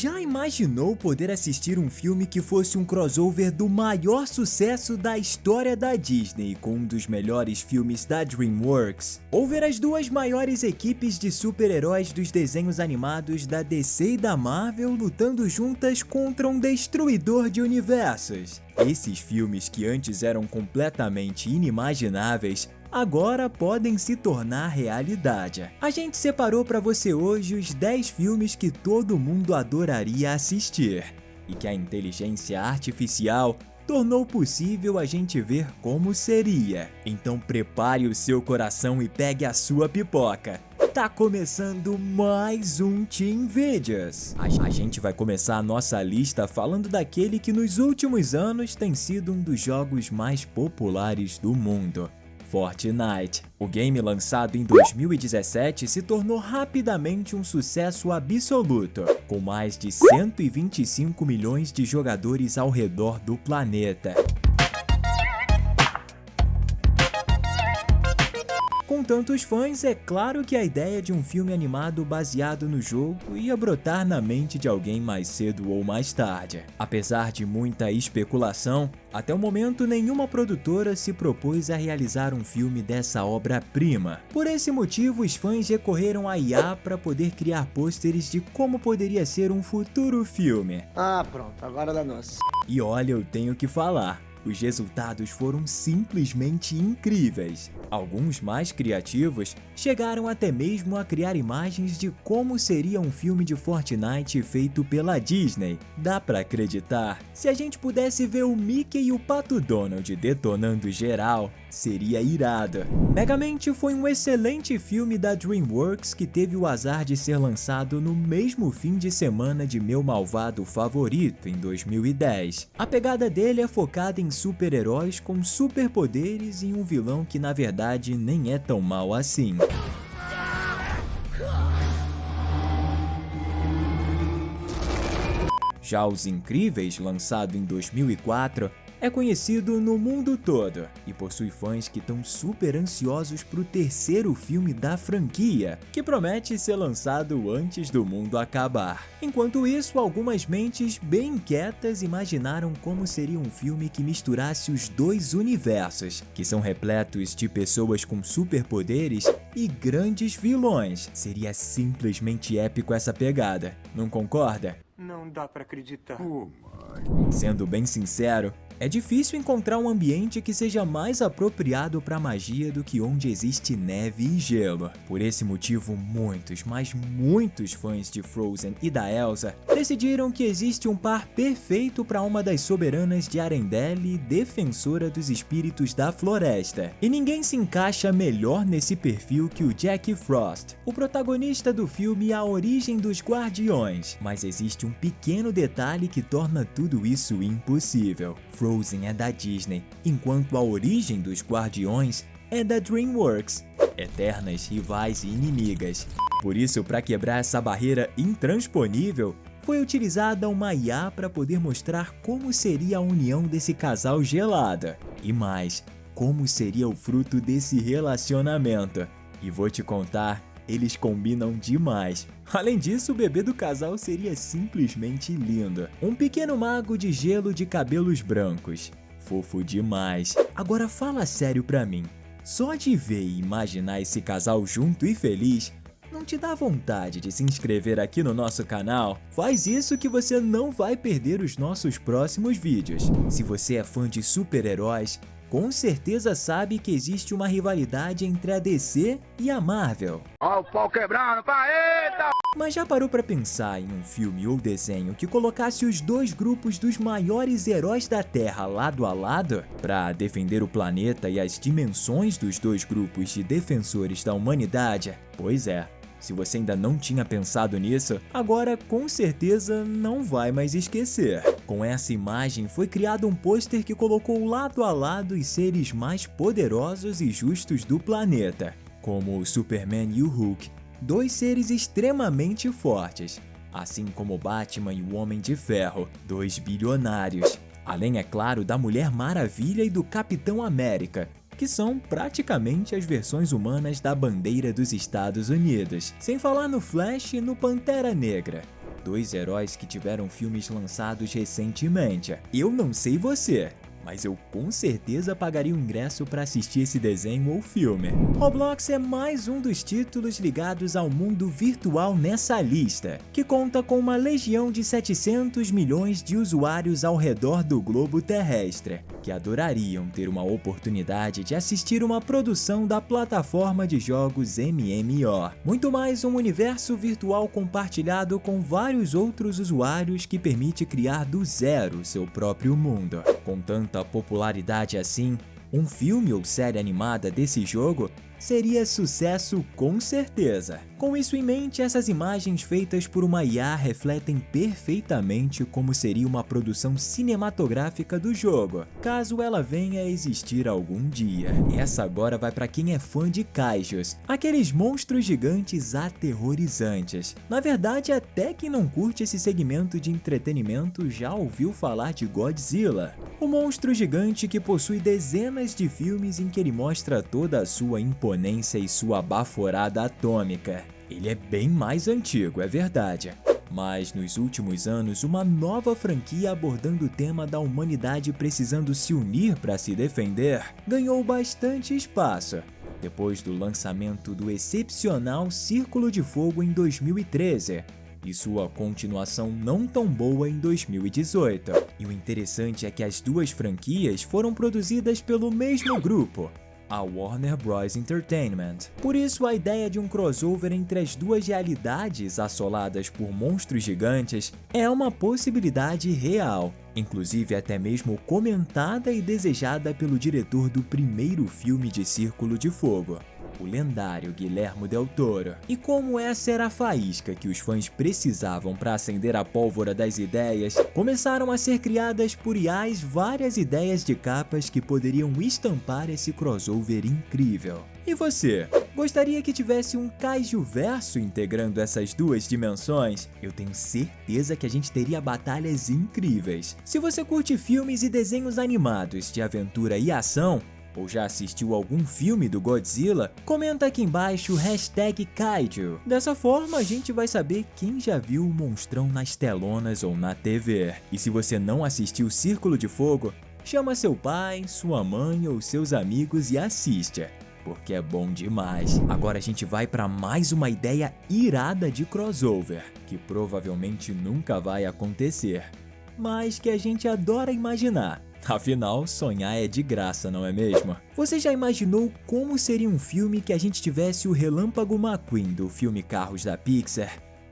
Já imaginou poder assistir um filme que fosse um crossover do maior sucesso da história da Disney com um dos melhores filmes da DreamWorks? Ou ver as duas maiores equipes de super-heróis dos desenhos animados da DC e da Marvel lutando juntas contra um destruidor de universos? Esses filmes que antes eram completamente inimagináveis agora podem se tornar realidade. A gente separou para você hoje os 10 filmes que todo mundo adoraria assistir e que a inteligência artificial tornou possível a gente ver como seria. Então prepare o seu coração e pegue a sua pipoca. Tá começando mais um Team Videos. A gente vai começar a nossa lista falando daquele que nos últimos anos tem sido um dos jogos mais populares do mundo. Fortnite. O game lançado em 2017 se tornou rapidamente um sucesso absoluto, com mais de 125 milhões de jogadores ao redor do planeta. Com tantos fãs, é claro que a ideia de um filme animado baseado no jogo ia brotar na mente de alguém mais cedo ou mais tarde. Apesar de muita especulação, até o momento nenhuma produtora se propôs a realizar um filme dessa obra-prima. Por esse motivo, os fãs recorreram à IA para poder criar pôsteres de como poderia ser um futuro filme. Ah, pronto, agora dá nossa. E olha, eu tenho que falar. Os resultados foram simplesmente incríveis. Alguns mais criativos chegaram até mesmo a criar imagens de como seria um filme de Fortnite feito pela Disney. Dá pra acreditar? Se a gente pudesse ver o Mickey e o Pato Donald detonando geral, seria irado. Megamente foi um excelente filme da DreamWorks que teve o azar de ser lançado no mesmo fim de semana de Meu Malvado Favorito, em 2010. A pegada dele é focada em super-heróis com superpoderes e um vilão que na verdade nem é tão mal assim. Já Os Incríveis, lançado em 2004, é conhecido no mundo todo e possui fãs que estão super ansiosos pro terceiro filme da franquia, que promete ser lançado antes do mundo acabar. Enquanto isso, algumas mentes bem inquietas imaginaram como seria um filme que misturasse os dois universos, que são repletos de pessoas com superpoderes e grandes vilões. Seria simplesmente épico essa pegada, não concorda? Não dá pra acreditar. Sendo bem sincero, é difícil encontrar um ambiente que seja mais apropriado para magia do que onde existe neve e gelo. Por esse motivo, muitos, mas muitos fãs de Frozen e da Elsa decidiram que existe um par perfeito para uma das soberanas de Arendelle e defensora dos espíritos da floresta. E ninguém se encaixa melhor nesse perfil que o Jack Frost, o protagonista do filme A Origem dos Guardiões. Mas existe um pequeno detalhe que torna tudo isso impossível. Frozen é da Disney, enquanto A Origem dos Guardiões é da DreamWorks. Eternas rivais e inimigas. Por isso, para quebrar essa barreira intransponível, foi utilizada uma IA para poder mostrar como seria a união desse casal gelado. E mais, como seria o fruto desse relacionamento. E vou te contar, eles combinam demais. Além disso, o bebê do casal seria simplesmente lindo. Um pequeno mago de gelo de cabelos brancos. Fofo demais. Agora fala sério pra mim. Só de ver e imaginar esse casal junto e feliz, não te dá vontade de se inscrever aqui no nosso canal? Faz isso que você não vai perder os nossos próximos vídeos. Se você é fã de super-heróis, com certeza sabe que existe uma rivalidade entre a DC e a Marvel. Ó o pau quebrando, eita! Mas já parou pra pensar em um filme ou desenho que colocasse os dois grupos dos maiores heróis da Terra lado a lado? Pra defender o planeta e as dimensões dos dois grupos de defensores da humanidade? Pois é. Se você ainda não tinha pensado nisso, agora com certeza não vai mais esquecer. Com essa imagem foi criado um pôster que colocou lado a lado os seres mais poderosos e justos do planeta, como o Superman e o Hulk, dois seres extremamente fortes, assim como o Batman e o Homem de Ferro, dois bilionários. Além, é claro, da Mulher Maravilha e do Capitão América, que são praticamente as versões humanas da bandeira dos Estados Unidos, sem falar no Flash e no Pantera Negra. dois heróis que tiveram filmes lançados recentemente. Eu não sei você, mas eu com certeza pagaria o ingresso para assistir esse desenho ou filme. Roblox é mais um dos títulos ligados ao mundo virtual nessa lista, que conta com uma legião de 700 milhões de usuários ao redor do globo terrestre, que adorariam ter uma oportunidade de assistir uma produção da plataforma de jogos MMO. Muito mais um universo virtual compartilhado com vários outros usuários que permite criar do zero seu próprio mundo. Com tanta popularidade assim, um filme ou série animada desse jogo seria sucesso com certeza. Com isso em mente, essas imagens feitas por uma IA refletem perfeitamente como seria uma produção cinematográfica do jogo, caso ela venha a existir algum dia. Essa agora vai para quem é fã de kaijus, aqueles monstros gigantes aterrorizantes. Na verdade, até quem não curte esse segmento de entretenimento já ouviu falar de Godzilla, o monstro gigante que possui dezenas de filmes em que ele mostra toda a sua imponência e sua baforada atômica. Ele é bem mais antigo, é verdade. Mas nos últimos anos, uma nova franquia abordando o tema da humanidade precisando se unir para se defender ganhou bastante espaço, depois do lançamento do excepcional Círculo de Fogo em 2013 e sua continuação não tão boa em 2018. E o interessante é que as duas franquias foram produzidas pelo mesmo grupo, a Warner Bros. Entertainment. Por isso, a ideia de um crossover entre as duas realidades assoladas por monstros gigantes é uma possibilidade real, inclusive até mesmo comentada e desejada pelo diretor do primeiro filme de Círculo de Fogo, o lendário Guillermo del Toro. E como essa era a faísca que os fãs precisavam para acender a pólvora das ideias, começaram a ser criadas por IAs várias ideias de capas que poderiam estampar esse crossover incrível. E você? Gostaria que tivesse um Kaijuverso integrando essas duas dimensões? Eu tenho certeza que a gente teria batalhas incríveis. Se você curte filmes e desenhos animados de aventura e ação, ou já assistiu algum filme do Godzilla, comenta aqui embaixo #Kaiju. Dessa forma a gente vai saber quem já viu o monstrão nas telonas ou na TV. E se você não assistiu Círculo de Fogo, chama seu pai, sua mãe ou seus amigos e assiste, porque é bom demais. Agora a gente vai para mais uma ideia irada de crossover, que provavelmente nunca vai acontecer, mas que a gente adora imaginar. Afinal, sonhar é de graça, não é mesmo? Você já imaginou como seria um filme que a gente tivesse o Relâmpago McQueen do filme Carros da Pixar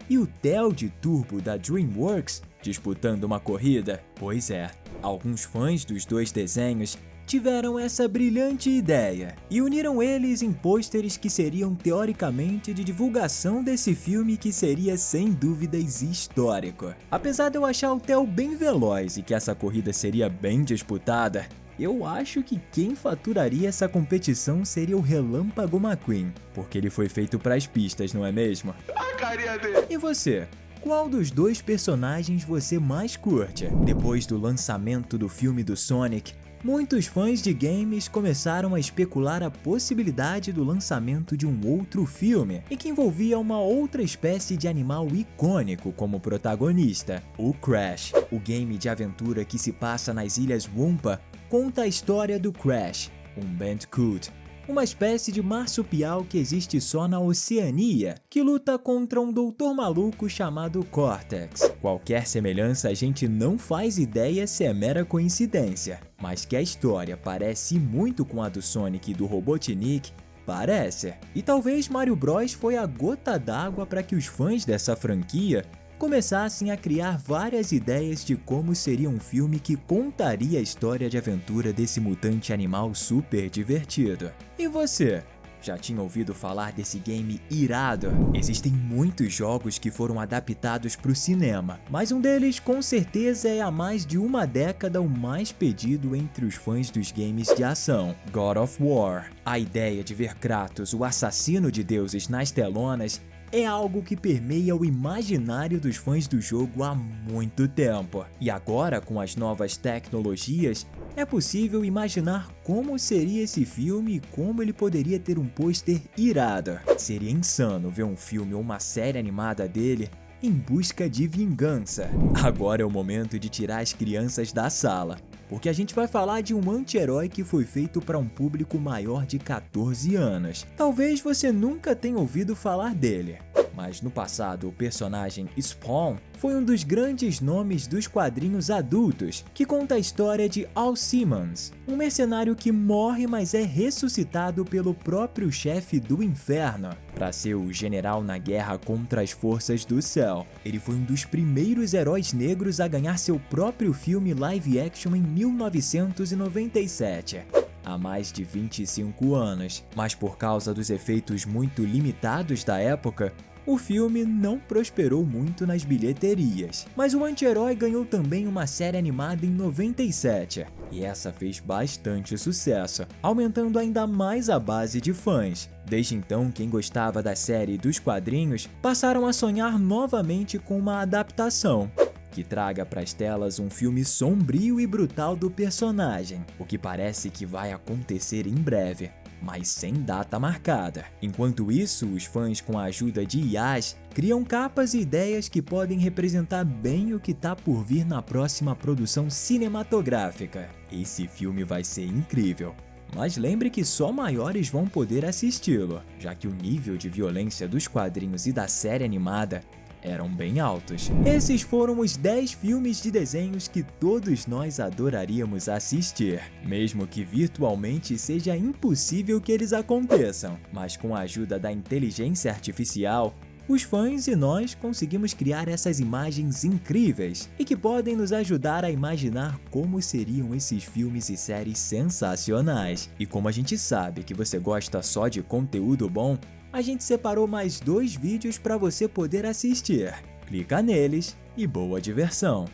e o Theo de Turbo da DreamWorks disputando uma corrida? Pois é, alguns fãs dos dois desenhos tiveram essa brilhante ideia e uniram eles em pôsteres que seriam teoricamente de divulgação desse filme, que seria sem dúvidas histórico. Apesar de eu achar o Theo bem veloz e que essa corrida seria bem disputada, eu acho que quem faturaria essa competição seria o Relâmpago McQueen, porque ele foi feito para as pistas, não é mesmo? A carinha dele. E você? Qual dos dois personagens você mais curte? Depois do lançamento do filme do Sonic, muitos fãs de games começaram a especular a possibilidade do lançamento de um outro filme e que envolvia uma outra espécie de animal icônico como protagonista. O Crash, o game de aventura que se passa nas Ilhas Wumpa, conta a história do Crash, um Bandicoot, uma espécie de marsupial que existe só na Oceania, que luta contra um doutor maluco chamado Cortex. Qualquer semelhança a gente não faz ideia se é mera coincidência, mas que a história parece muito com a do Sonic e do Robotnik, parece. E talvez Mario Bros foi a gota d'água para que os fãs dessa franquia começassem a criar várias ideias de como seria um filme que contaria a história de aventura desse mutante animal super divertido. E você? Já tinha ouvido falar desse game irado? Existem muitos jogos que foram adaptados para o cinema, mas um deles com certeza é há mais de uma década o mais pedido entre os fãs dos games de ação, God of War. A ideia de ver Kratos, o assassino de deuses, nas telonas é algo que permeia o imaginário dos fãs do jogo há muito tempo. E agora, com as novas tecnologias, é possível imaginar como seria esse filme e como ele poderia ter um pôster irado. Seria insano ver um filme ou uma série animada dele em busca de vingança. Agora é o momento de tirar as crianças da sala, porque a gente vai falar de um anti-herói que foi feito para um público maior de 14 anos. Talvez você nunca tenha ouvido falar dele, mas no passado o personagem Spawn foi um dos grandes nomes dos quadrinhos adultos, que conta a história de Al Simmons, um mercenário que morre, mas é ressuscitado pelo próprio chefe do inferno para ser o general na guerra contra as forças do céu. Ele foi um dos primeiros heróis negros a ganhar seu próprio filme live action em 1997. Há mais de 25 anos, mas por causa dos efeitos muito limitados da época, o filme não prosperou muito nas bilheterias. Mas o anti-herói ganhou também uma série animada em 97, e essa fez bastante sucesso, aumentando ainda mais a base de fãs. Desde então, quem gostava da série e dos quadrinhos passaram a sonhar novamente com uma adaptação que traga para as telas um filme sombrio e brutal do personagem, o que parece que vai acontecer em breve, mas sem data marcada. Enquanto isso, os fãs, com a ajuda de IAs, criam capas e ideias que podem representar bem o que tá por vir na próxima produção cinematográfica. Esse filme vai ser incrível, mas lembre que só maiores vão poder assisti-lo, já que o nível de violência dos quadrinhos e da série animada eram bem altos. Esses foram os 10 filmes de desenhos que todos nós adoraríamos assistir, mesmo que virtualmente seja impossível que eles aconteçam, mas com a ajuda da inteligência artificial, os fãs e nós conseguimos criar essas imagens incríveis e que podem nos ajudar a imaginar como seriam esses filmes e séries sensacionais. E como a gente sabe que você gosta só de conteúdo bom, a gente separou mais 2 vídeos para você poder assistir. Clica neles e boa diversão!